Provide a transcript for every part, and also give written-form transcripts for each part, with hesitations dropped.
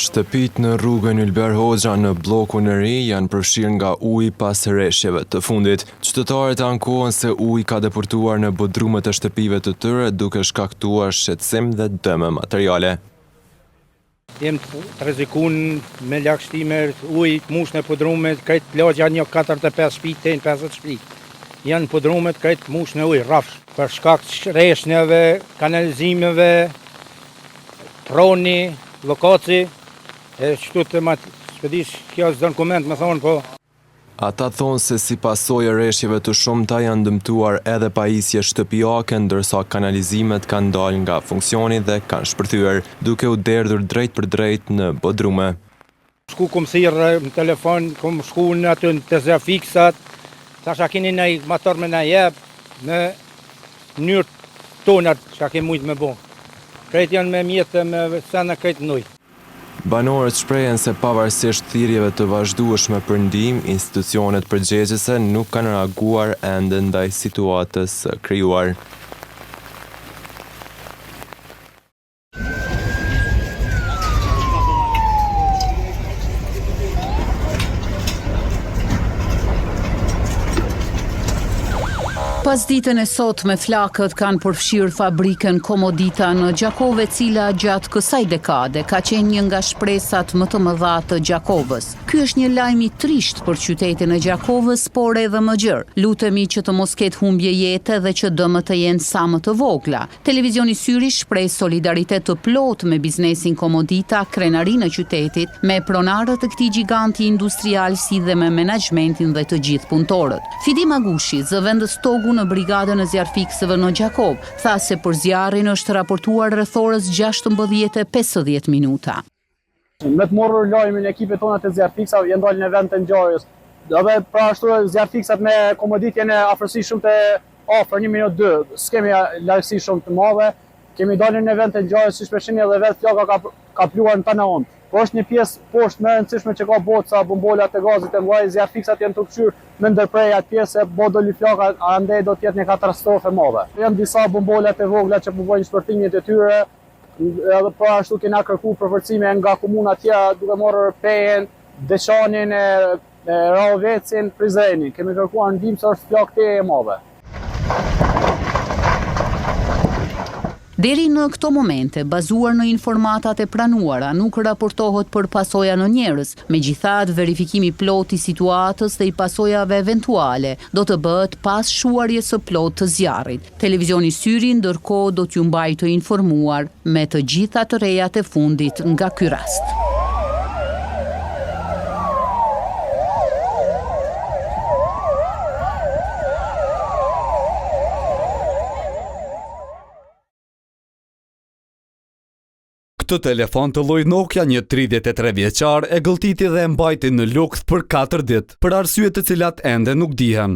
Shtëpit në rrugën Ylber Hoxha në blokun e ri janë përfshirë nga uji pas rreshjeve të fundit. Qytetarët ankohen se uji ka depërtuar në bodrumet e shtëpive të tyre duke shkaktuar shqetësim dhe dëme materiale. Jem të rrezikun me lagështimer, ujë, mush në podrumet, këtë lagja një 45 shpit, 50 shpit. Janë podrumet këtë mush në ujë, rafsh, për shkak të rreshnjeve, kanalizimeve, troni, lokaci, e qëtu të shpedish kjo është dokument me thonë po. Ata thonë se si pasojë rreshjeve të shumta janë dëmtuar edhe pajisje shtëpiake, ndërsa kanalizimet kanë dalë nga funksioni dhe kanë shpërthyer, duke u derdhur drejt për drejt në bodrume. Shku kom thirrë në telefon, kom shku në aty në të fiksat, thasha keni në motor me na jep në mënyrë tonat që kemi mujtë me bo. Krejt janë me mjetë me sena krejt në ujë. Banorët shprehen se pavarësisht thirrjeve të vazhdueshme për ndihmë, institucionet përgjegjëse nuk kanë reaguar ende ndaj situatës së krijuar. Pas ditën e sotme, flakët kanë përfshirë fabrikën Komodita në Gjakove, cila gjatë kësaj dekade ka qenë një nga shpresat më të mëdha të Gjakovës. Ky është një lajm i trisht për qytetin e Gjakovës, por edhe më gjerë. Lutemi që të mos ketë humbje jete dhe që dëmët të jenë sa më të vogla. Televizioni Syri shpreh solidaritet të plot me biznesin Komodita, krenarinë e qytetit, me pronarët e këtij giganti industrial si dhe me menaxhmentin dhe të gjithë punëtorët. Fidim Agushi, zëvendës togu në brigadën e zjarfiksëve në Gjakov, tha se për zjarrin është raportuar rreth orës 16:50 minuta. Me të morur lajmin ekipet tona të zjarfiksave janë dalë në vend të ngjarjes. Edhe pra ashtu zjarfiksat me Komodit janë afërsi shumë të afër 1 minutë 2. S'kemi largësi shumë të madhe. Kemi dalë në vend të ngjarjes, siç përshini edhe vetë flaka ka pluar në tanaon. Po është një pjesë poshtë më e rëndësishme që ka boca, bombolat e gazit e mëdha, zjarfiksat janë të kthyer me ndërprej atë pjesë, bodoli flaka, andaj do të jetë një katastrofë e madhe. Janë disa bombolat e vogla që po bëjnë shpërtimin e tyre, edhe po ashtu kena kërkuar përforcime nga komuna tjera duke marrë Pejen, Deçanin, Rahovecin, Prizrenin. Kemi kërkuar ndihmë se është flakë e madhe. Deri në këto momente, bazuar në informatat e pranuara, nuk raportohet për pasoja në njerëz. Megjithatë, verifikimi plot i situatës dhe i pasojave eventuale do të bëhet pas shuarjes së plot të zjarrit. Televizioni Syri ndërkohë do t'ju mbajë të informuar me të gjitha të rejat e fundit nga ky rast. Këtë telefon të lloj Nokia një 33 vjeçar e gëlltiti dhe e mbajti në lukth për 4 ditë, për arsye të cilat ende nuk dihen.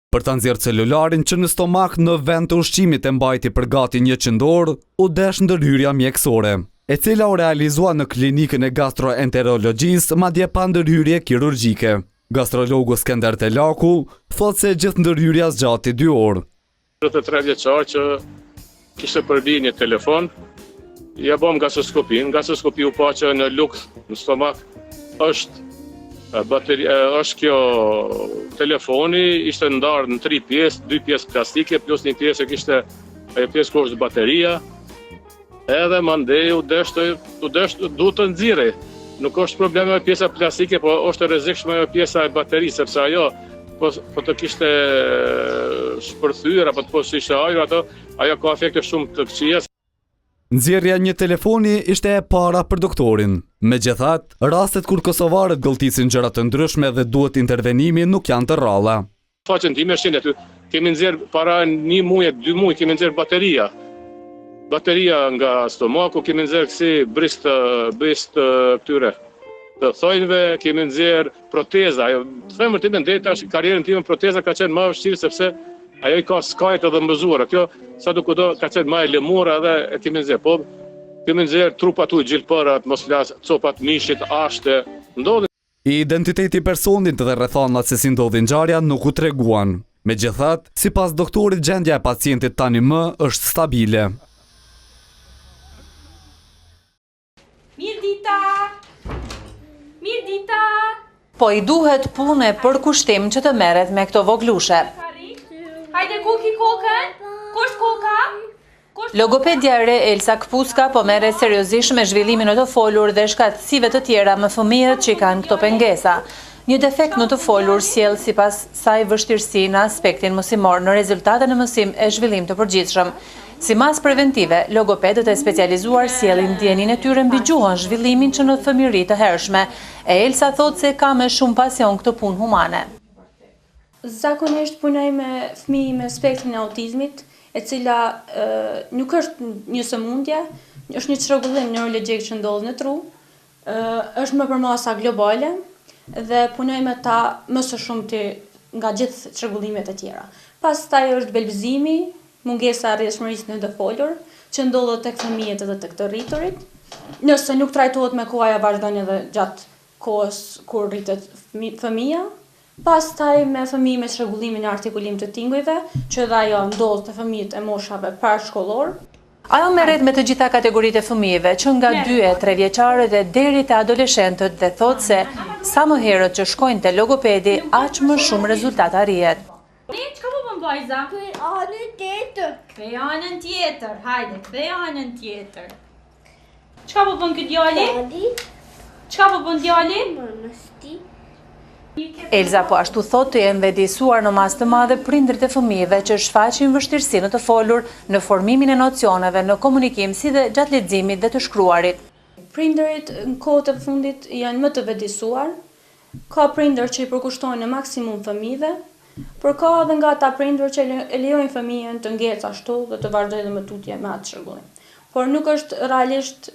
Për ta nxjerrë celularin që në stomak në vend të ushqimit e mbajti për gati 100 orë, u desh ndërhyrja mjekësore, e cila u realizua në klinikën e gastroenterologjisë, madje pa ndërhyrje kirurgjike. Gastrologu Skender Telaku thotë se gjithë ndërhyrja zgjati 2 orë. 33 vjeçar që kishte përbi një telefon. Ja bom gasoskopi u pa që në lukth, në stomak, është kjo telefoni, ishte ndarë në 3 pjesë, 2 pjesë plastike, plus një pjesë që kishte ajo pjesë ku është bateria, edhe mandej u du të nxirrej. Nuk është probleme me pjesa plastike, po është e rrezikshme ajo pjesa e baterisë, sepse ajo po të kishte shpërthyer apo po ishte ajër, ajo ka efekte shumë të këqija. Nxjerrja një telefoni ishte e para për doktorin. Megjithatë, rastet kur kosovarët gëlltisin gjëra të ndryshme dhe duhet intervenimi nuk janë të rralla. Faqen time është aty. Kemi nxjerr para 1 muaj, 2 muaj, kemi nxjerr bateria. Bateria nga stomaku, kemi nxjerr si brist këtyre të thojnëve, kemi nxjerr proteza. Femër time ndej tash karrierën time proteza ka qenë më vështirë sepse ajo i ka skajt edhe mbëzuara. Kjo sa do kudo ka qenë më e lëmura dhe e kemi nxjerr. Po kemi nxjerr trupat u gjilpërat, mos flas, copat mishit, ashte. Ndodhi. Identiteti i personit dhe rrethanat se si ndodhi ngjarja nuk u treguan. Megjithatë, sipas doktorit, gjendja e pacientit tani më është stabile. Mirë dita! Mirë dita! Po i duhet punë për kushtim që të merret me këto voglushe. Hajde kuki kokën! Kusht koka? Logopedja e re Elsa Kpuska po merret seriozisht me zhvillimin e të folur dhe shkatësive të tjera me fëmijët që kanë këto pengesa. Një defekt në të folur sjell sipas saj vështirësi në aspektin mësimor në rezultatet në mësim e zhvillim të përgjithshëm. Si mas preventive, logopedët e specializuar sjellin ndjenin e tyre mbi gjuhën, zhvillimin që në fëmijëri të hershme. E Elsa thotë se ka me shumë pasion këtë punë humane. Zakonisht punoj me fëmijë me spektrin e autizmit, e cila nuk është një sëmundje, është një çrregullim neurologjik që ndodh në tru, është më për masa globale dhe punoj me ta më së shumti nga gjithë çrregullimet e tjera. Pastaj është belbëzimi, mungesa e rrjedhshmërisë në të folur, që ndodhet tek fëmijët edhe tek të rriturit. Nëse nuk trajtohet me kohë, ajo vazhdon edhe gjatë kohës kur rritet fëmia. Pastaj me fëmijë me çrregullimin e artikulim të tingujve, që dhe ajo ndodh te fëmijët e moshave parashkollor. Ajo merret me të gjitha kategoritë e fëmijëve, që nga 2 e 3 vjeçarët e deri te adoleshentët dhe thotë se sa më herët që shkojnë te logopedi, aq më shumë rezultat arrihet. Çka po bën vajza? Anën tjetër. Kthej anën tjetër. Hajde, kthej anën tjetër. Çka po bën ky djali? Çka po bën djali? Elsa po ashtu thotë të jenë vetëdijsuar në masë të madhe prindërit e fëmijëve që shfaqin vështirësi në të folur, në formimin e nocioneve, në komunikim si dhe gjatë leximit dhe të shkruarit. Prindërit në kohët e fundit janë më të vetëdijsuar. Ka prindër që i përkushtojnë në maksimum fëmijëve, por ka edhe nga ata prindër që e lejojnë fëmijën të ngecë ashtu dhe të vazhdojë dhe me tutje me atë çrregullim. Por nuk është realisht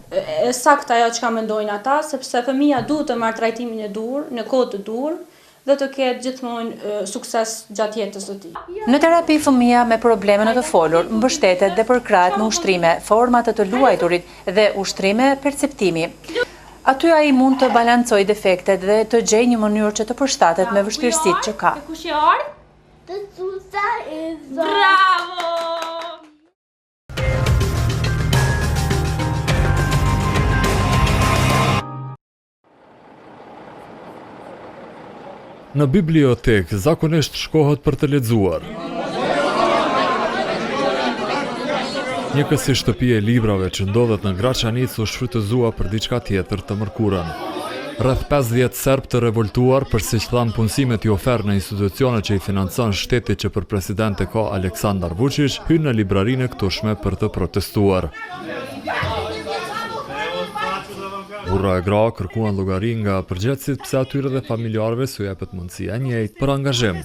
e saktë ajo çka mendojnë ata, sepse fëmia duhet të marrë trajtimin e duhur, në kohë të duhur dhe të ketë gjithmonë sukses gjatë jetës së tij. Në terapi fëmia me probleme në të folur mbështetet dhe përkrahet me ushtrime, forma të luajturit dhe ushtrime perceptimi. Aty ai mund të balancojë defektet dhe të gjejë një mënyrë që të përshtatet me vështirësitë që ka. Kush e ardh? Të Susa e Zot. Bravo! Në bibliotek zakonisht shkohet për të lexuar. Një kësi shtëpi e librave që ndodhet në Graçanic u shfrytëzua për diçka tjetër të mërkurën. Rreth 50 serb të revoltuar për siç thanë punësimet i ofertë në institucione që i financon shteti që për presidente ka Aleksandar Vučić, hynë në librarinë e këtushme për të protestuar. Burra e gra kërkuan llogari nga përgjegjësit pse atyre dhe familjarëve s'u jepet mundësia e njëjtë për angazhim.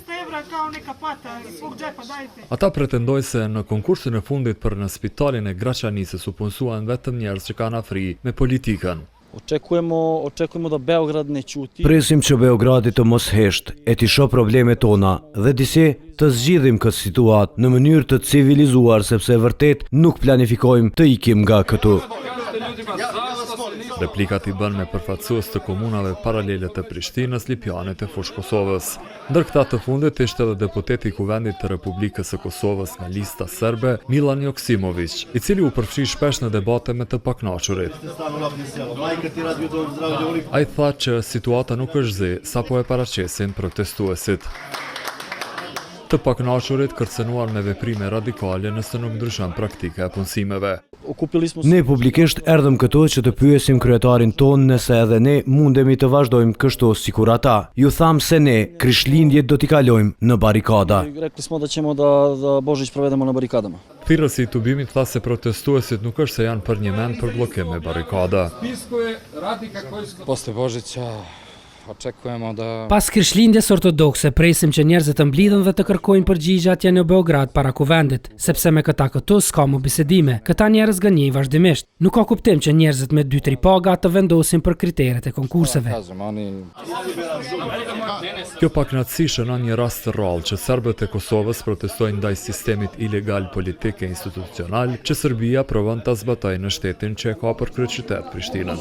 Ata pretendojnë se në konkursin e fundit për në spitalin e Graçanicës u punësuan vetëm njerëz që kanë afri me politikën. Očekujemo da Beograd ne ćuti. Presim që Beogradi të mos hesht, e t'i shoh problemet tona dhe disi të zgjidhim këtë situatë në mënyrë të civilizuar sepse vërtet nuk planifikojmë të ikim nga këtu. Replikat i bën me përfaqësues të komunave paralele të Prishtinës, Lipjanit e Fushë Kosovës. Ndër këta të fundit ishte edhe deputeti i Kuvendit të Republikës së Kosovës nga lista serbe, Milan Joksimović, i cili u përfshi shpesh në debate me të pakënaqurit. Ai tha që situata nuk është zi, sapo e paraqesin protestuesit. Të pakënaqurit kërcënuar me veprime radikale nëse nuk ndryshon praktika e punësimeve. Ne publikisht erdhëm këtu që të pyesim kryetarin ton nëse edhe ne mundemi të vazhdojmë kështu sikur ata. Ju tham se ne Krishtlindjet do t'i kalojmë në barikada. Rekli smo da ćemo da Božić provedemo na barikadama. Thirrësi i tubimit tha se protestuesit nuk është se janë për një mend për bllokim me barikada. Posle Božića očekujemo da... Pas Krishtlindjes ortodokse presim që njerëzit të mblidhen dhe të kërkojnë përgjigje atje në Beograd para kuvendit, sepse me këta këtu s'ka më bisedime. Këta njerëz gënjejnë vazhdimisht. Nuk ka kuptim që njerëzit me 2-3 paga të vendosin për kriteret e konkurseve. Kjo pakënaqësi shënon një rast të rrallë që serbët e Kosovës protestojnë ndaj sistemit ilegal politik e institucional që Serbia provon ta zbatojë në shtetin që e ka për kryeqytet Prishtinën.